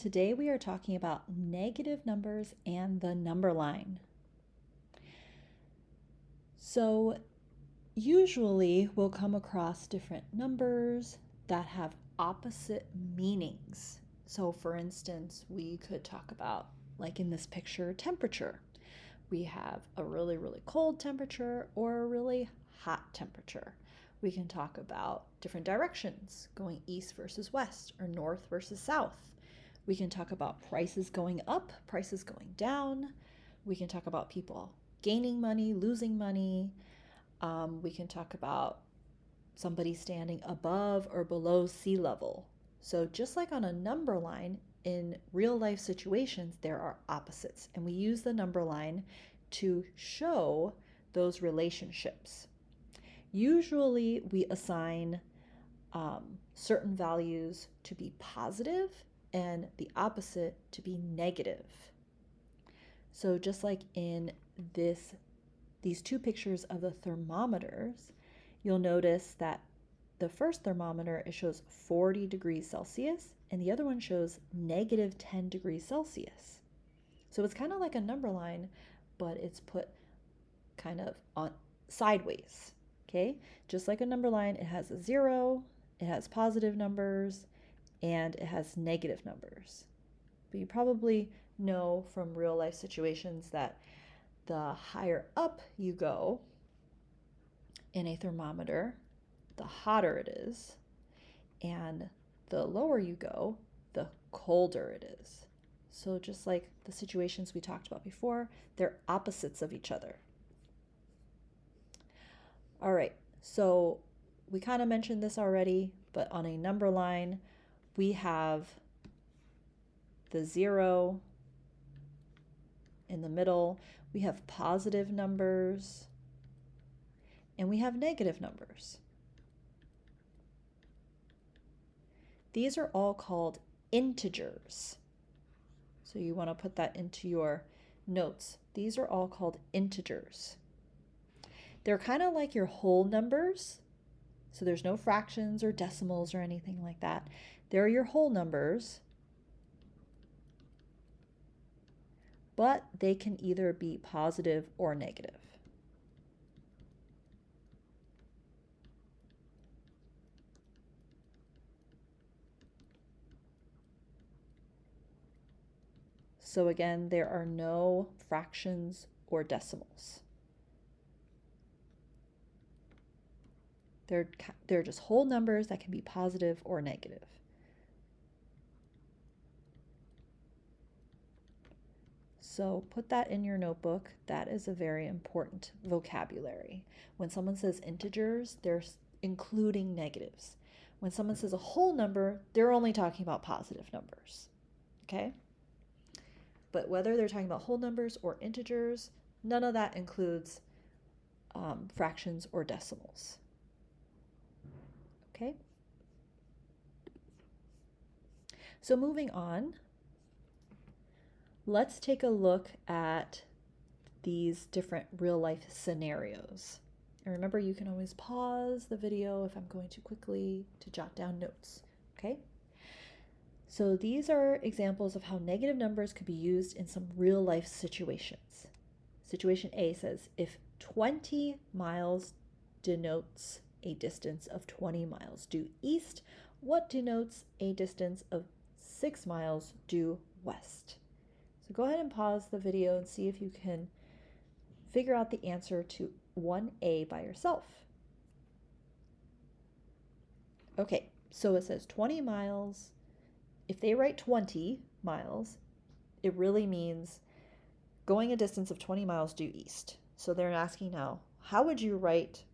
Today we are talking about negative numbers and the number line. So usually we'll come across different numbers that have opposite meanings. So for instance, we could talk about, like in this picture, temperature. We have a really, really cold temperature or a really hot temperature. We can talk about different directions, going east versus west or north versus south. We can talk about prices going up, prices going down. We can talk about people gaining money, losing money. We can talk about somebody standing above or below sea level. So, just like on a number line, in real life situations, there are opposites, and we use the number line to show those relationships. Usually, we assign certain values to be positive and the opposite to be negative. So just like in these two pictures of the thermometers, you'll notice that the first thermometer, it shows 40 degrees Celsius and the other one shows negative 10 degrees Celsius. So it's kind of like a number line, but it's put kind of on sideways. Okay, just like a number line, it has a zero, it has positive numbers, and it has negative numbers. But you probably know from real life situations that the higher up you go in a thermometer, the hotter it is, and the lower you go, the colder it is. So, just like the situations we talked about before, they're opposites of each other. All right, so we kind of mentioned this already, but on a number line, we have the zero in the middle, we have positive numbers, and we have negative numbers. These are all called integers. So you want to put that into your notes. These are all called integers. They're kind of like your whole numbers. So there's no fractions or decimals or anything like that. They're your whole numbers, but they can either be positive or negative. So again, there are no fractions or decimals. They're just whole numbers that can be positive or negative. So put that in your notebook. That is a very important vocabulary. When someone says integers, they're including negatives. When someone says a whole number, they're only talking about positive numbers. Okay? But whether they're talking about whole numbers or integers, none of that includes fractions or decimals. Okay? So moving on, let's take a look at these different real life scenarios. And remember, you can always pause the video if I'm going too quickly to jot down notes. Okay? So these are examples of how negative numbers could be used in some real life situations. Situation A says, if 20 miles denotes a distance of 20 miles due east, what denotes a distance of 6 miles due west? So go ahead and pause the video and see if you can figure out the answer to 1A by yourself. Okay, so it says 20 miles. If they write 20 miles, it really means going a distance of 20 miles due east. So they're asking now, how would you write,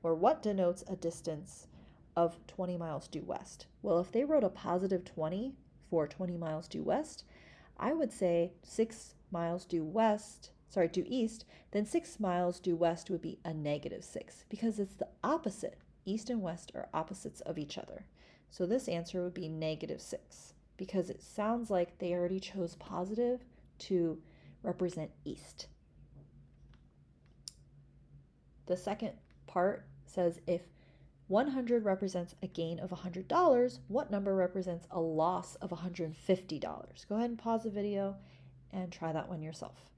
or what denotes a distance of 20 miles due west? Well, if they wrote a positive 20 for 20 miles due west, I would say 6 miles due east, then 6 miles due west would be a negative 6 because it's the opposite. East and west are opposites of each other. So this answer would be negative 6 because it sounds like they already chose positive to represent east. The second part says if 100 represents a gain of $100. What number represents a loss of $150? Go ahead and pause the video and try that one yourself.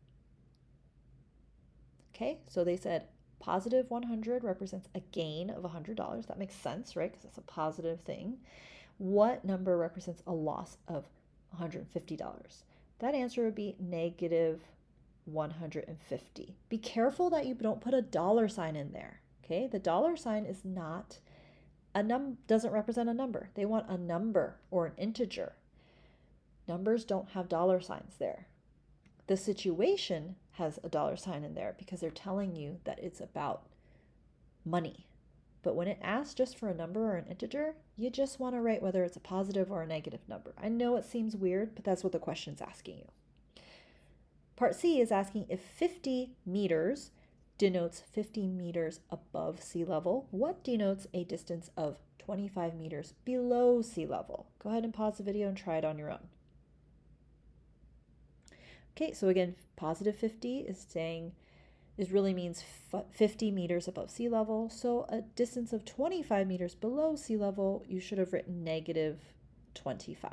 Okay, so they said positive 100 represents a gain of $100. That makes sense, right? Because that's a positive thing. What number represents a loss of $150? That answer would be negative 150. Be careful that you don't put a dollar sign in there. Okay, the dollar sign is not doesn't represent a number. They want a number or an integer. Numbers don't have dollar signs there. The situation has a dollar sign in there because they're telling you that it's about money. But when it asks just for a number or an integer, you just want to write whether it's a positive or a negative number. I know it seems weird, but that's what the question's asking you. Part C is asking if 50 meters denotes 50 meters above sea level, what denotes a distance of 25 meters below sea level? Go ahead and pause the video and try it on your own. Okay, so again, positive 50 really means 50 meters above sea level. So a distance of 25 meters below sea level, you should have written negative 25.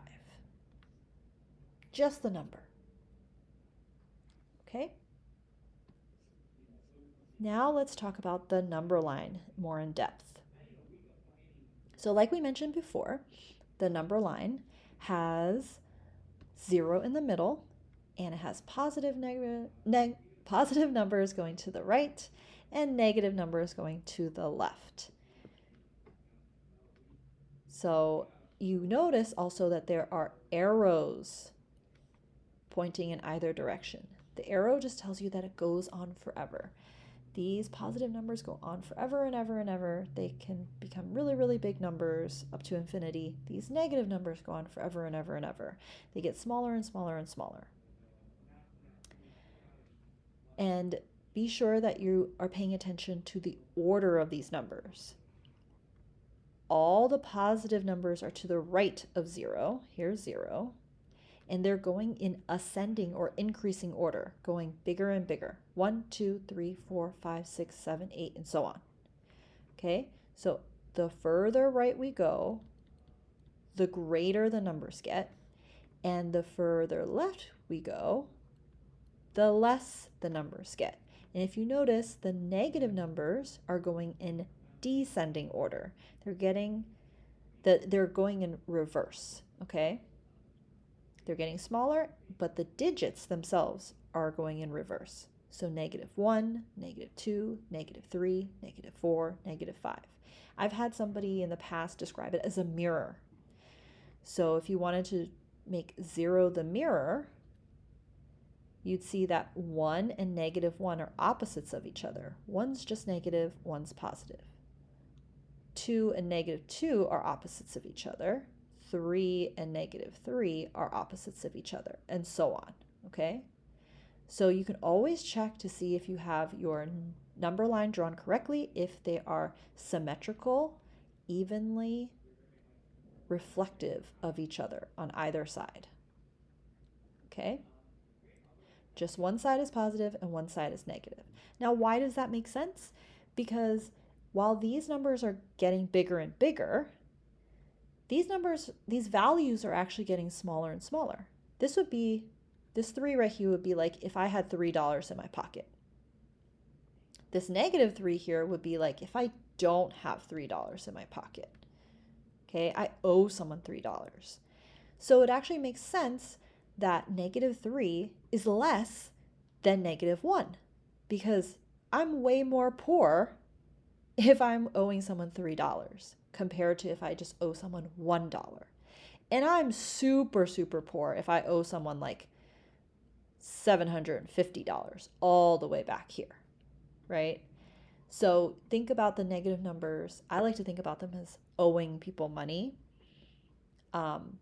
Just the number. Okay? Now let's talk about the number line more in depth. So like we mentioned before, the number line has 0 in the middle, and it has positive numbers going to the right and negative numbers going to the left. So you notice also that there are arrows pointing in either direction. The arrow just tells you that it goes on forever. These positive numbers go on forever and ever and ever. They can become really, really big numbers up to infinity. These negative numbers go on forever and ever and ever. They get smaller and smaller and smaller. And be sure that you are paying attention to the order of these numbers. All the positive numbers are to the right of 0. Here's 0. And they're going in ascending or increasing order, going bigger and bigger. 1, 2, 3, 4, 5, 6, 7, 8, and so on. Okay, so the further right we go, the greater the numbers get. And the further left we go, the less the numbers get. And if you notice, the negative numbers are going in descending order. They're going in reverse, okay? They're getting smaller, but the digits themselves are going in reverse. So negative 1, negative 2, negative 3, negative 4, negative 5. I've had somebody in the past describe it as a mirror. So if you wanted to make 0 the mirror, you'd see that 1 and negative 1 are opposites of each other. One's just negative, one's positive. 2 and negative 2 are opposites of each other. 3 and negative 3 are opposites of each other, and so on, okay? So you can always check to see if you have your number line drawn correctly, if they are symmetrical, evenly reflective of each other on either side, okay? Just one side is positive and one side is negative. Now, why does that make sense? Because while these numbers are getting bigger and bigger, these values are actually getting smaller and smaller. This 3 right here would be like if I had $3 in my pocket. This negative 3 here would be like if I don't have $3 in my pocket. Okay, I owe someone $3. So it actually makes sense that negative 3 is less than negative 1 because I'm way more poor if I'm owing someone $3 compared to if I just owe someone $1. And I'm super, super poor if I owe someone like $750 all the way back here, right? So think about the negative numbers. I like to think about them as owing people money. And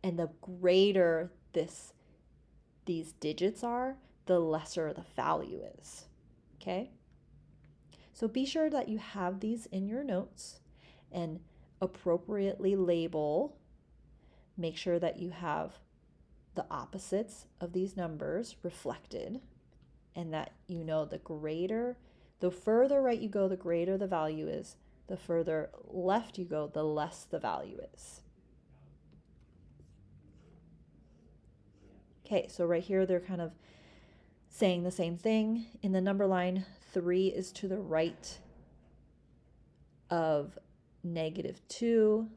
the greater these digits are, the lesser the value is, okay? So be sure that you have these in your notes and appropriately label. Make sure that you have the opposites of these numbers reflected and that you know the further right you go, the greater the value is, the further left you go, the less the value is. Okay, so right here they're kind of saying the same thing. In the number line, 3 is to the right of -2.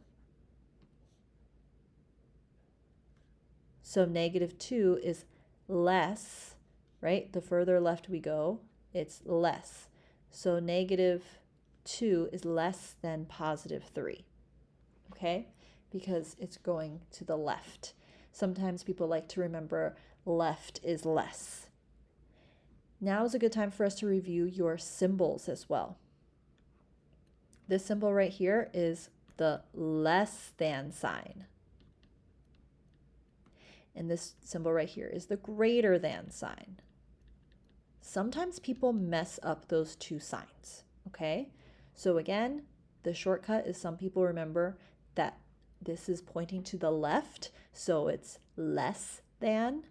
So -2 is less, right? The further left we go, it's less. So -2 is less than +3, okay? Because it's going to the left. Sometimes people like to remember left is less. Now is a good time for us to review your symbols as well. This symbol right here is the less than sign. And this symbol right here is the greater than sign. Sometimes people mess up those two signs, okay? So again, the shortcut is some people remember that this is pointing to the left, so it's less than.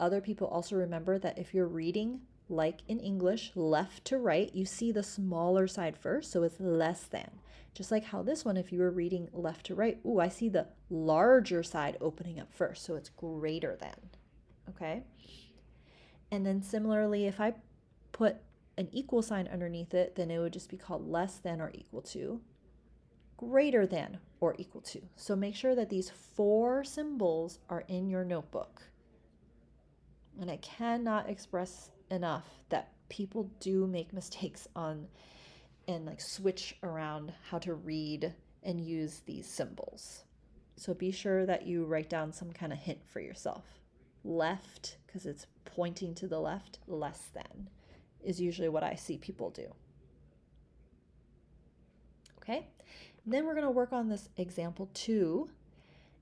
Other people also remember that if you're reading, like in English, left to right, you see the smaller side first, so it's less than. Just like how this one, if you were reading left to right, ooh, I see the larger side opening up first, so it's greater than, okay? And then similarly, if I put an equal sign underneath it, then it would just be called less than or equal to, greater than or equal to. So make sure that these 4 symbols are in your notebook. And I cannot express enough that people do make mistakes on and like switch around how to read and use these symbols. So be sure that you write down some kind of hint for yourself. Left, because it's pointing to the left, less than is usually what I see people do. Okay, and then we're going to work on this example 2.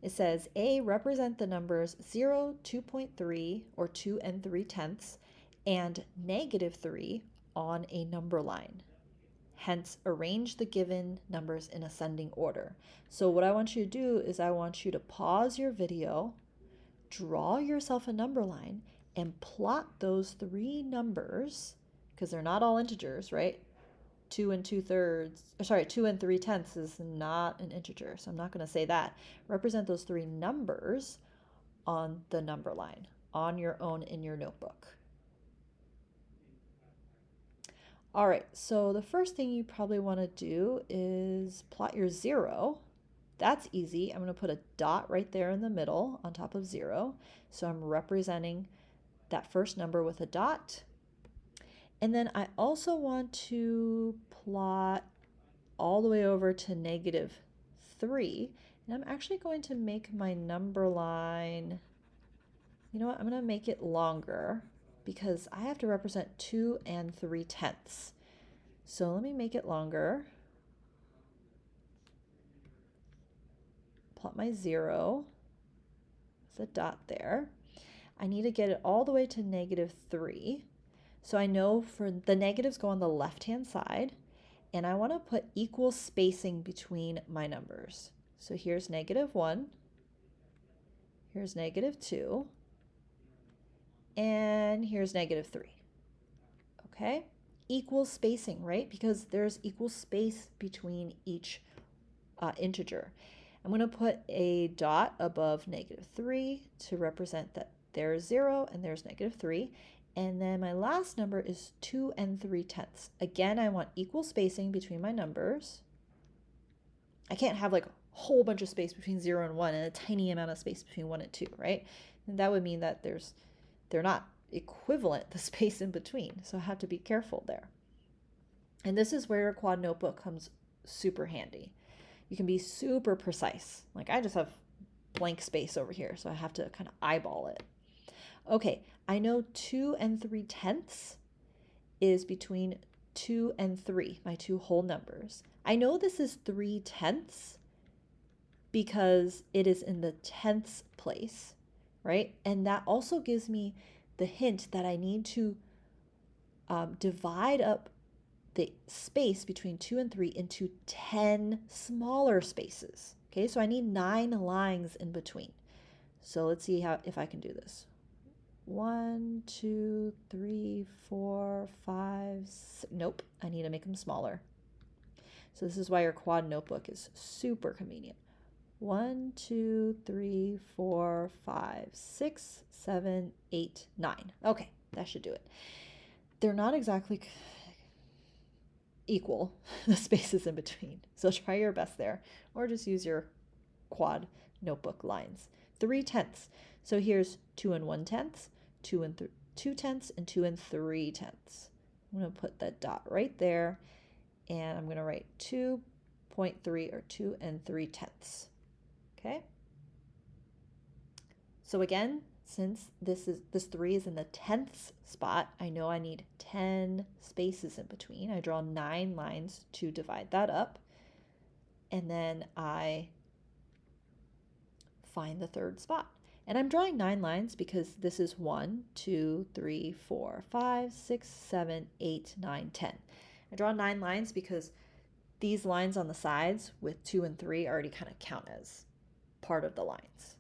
It says A, represent the numbers 0, 2.3, or 2 3/10, and -3 on a number line. Hence, arrange the given numbers in ascending order. So what I want you to do is I want you to pause your video, draw yourself a number line, and plot those 3 numbers, because they're not all integers, right? 2 3/10 is not an integer, so I'm not going to say that. Represent those 3 numbers on the number line, on your own in your notebook. All right, so the first thing you probably want to do is plot your 0. That's easy. I'm going to put a dot right there in the middle on top of 0. So I'm representing that first number with a dot. And then I also want to plot all the way over to -3. And I'm actually going to make my number line, you know what, I'm going to make it longer because I have to represent 2 3/10. So let me make it longer. Plot my 0. There's a dot there. I need to get it all the way to -3. So I know for the negatives go on the left-hand side, and I want to put equal spacing between my numbers. So here's -1, here's -2, and here's -3. Okay? Equal spacing, right? Because there's equal space between each integer. I'm going to put a dot above -3 to represent that there's 0 and there's -3. And then my last number is 2 3/10. Again, I want equal spacing between my numbers. I can't have like a whole bunch of space between 0 and 1 and a tiny amount of space between 1 and 2, right? And that would mean that they're not equivalent, the space in between. So I have to be careful there. And this is where a quad notebook comes super handy. You can be super precise. Like I just have blank space over here, so I have to kind of eyeball it. Okay, I know 2 3/10 is between 2 and 3, my 2 whole numbers. I know this is 3/10 because it is in the tenths place, right? And that also gives me the hint that I need to divide up the space between 2 and 3 into 10 smaller spaces. Okay, so I need 9 lines in between. So let's see if I can do this. 1, 2, 3, 4, 5, 6. Nope, I need to make them smaller. So this is why your quad notebook is super convenient. 1, 2, 3, 4, 5, 6, 7, 8, 9. Okay, that should do it. They're not exactly equal, the spaces in between. So try your best there, or just use your quad notebook lines. 3/10. So here's 2 and 1/10, 2 and 2 tenths, and 2 and 3/10. I'm going to put that dot right there, and I'm going to write 2.3 or 2 and 3/10. Okay. So again, since this 3 is in the tenths spot, I know I need 10 spaces in between. I draw 9 lines to divide that up, and then I find the third spot. And I'm drawing 9 lines because this is 1, 2, 3, 4, 5, 6, 7, 8, 9, 10. I draw 9 lines because these lines on the sides with 2 and 3 already kind of count as part of the lines.